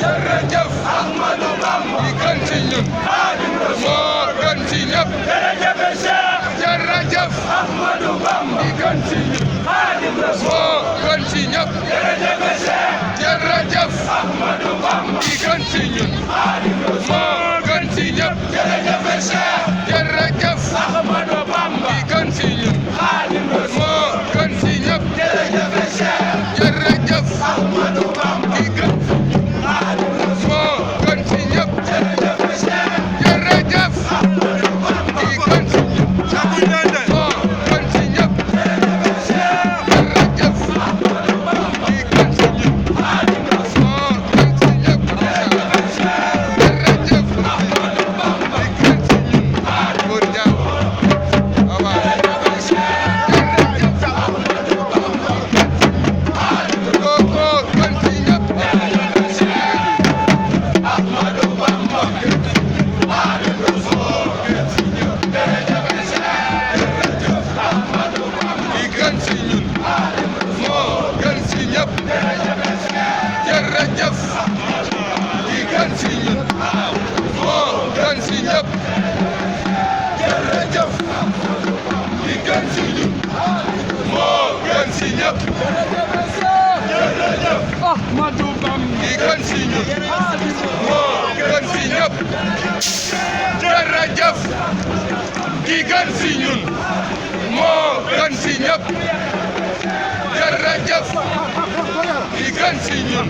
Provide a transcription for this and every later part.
jërëjëf Ahmadou Bamba ki gën ci ñun moo gën ci ñëpp jërëjëf Ahmadou Bamba ki gën ci ñun moo gën ci ñëpp jërëjëf Ahmadou Bamba ki gën ci ñun moo gën ci ñëpp jërëjëf Ahmadou Bamba ki gën ci ñun moo gën ci ñëpp jërëjëf Ahmadou Bamba ki gën Ahmadou Bamba ki gën ci ñun moo gën ci ñëpp jërëjëf ki gën ci ñun moo gën ci ñëpp jërëjëf ki gën ci ñun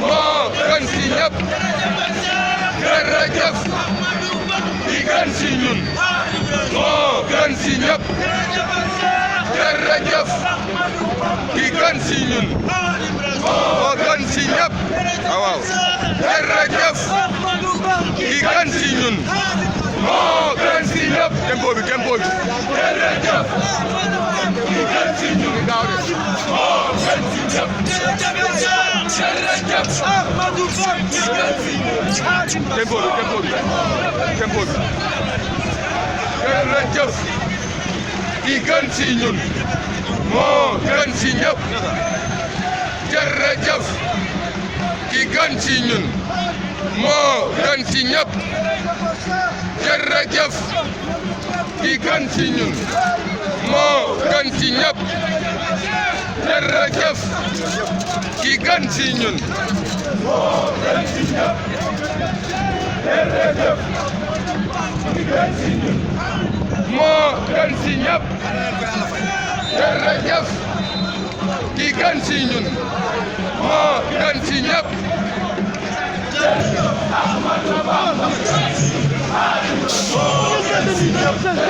moo gën ci ñëpp jërëjëf ki gën ci ñun moo gën ci ñëpp jërëjëf ki gën ci ñun moo gën ci ñëpp waaw jërëjëf ki gën ci ñun moo gën ci ñëpp tempo bi jërëjëf ki gën ci ñun moo gën ci ñëpp jërëjëf Ahmadou Bamba ki gën ci ñun tempo bi jërëjëf ki gën ci ñun moo gën ci ñëpp jërëjëf ki gën ci ñun moo gën ci ñëpp jërëjëf ki gën ci ñun moo gën ci ñëpp jërëjëf ki gën ci ñun moo gën ci ñëpp jërëjëf ki gën ci ñun moo gën ci ñëpp jërëjëf ki gën ci ñun moo gën ci ñëpp Ahmadou Bamba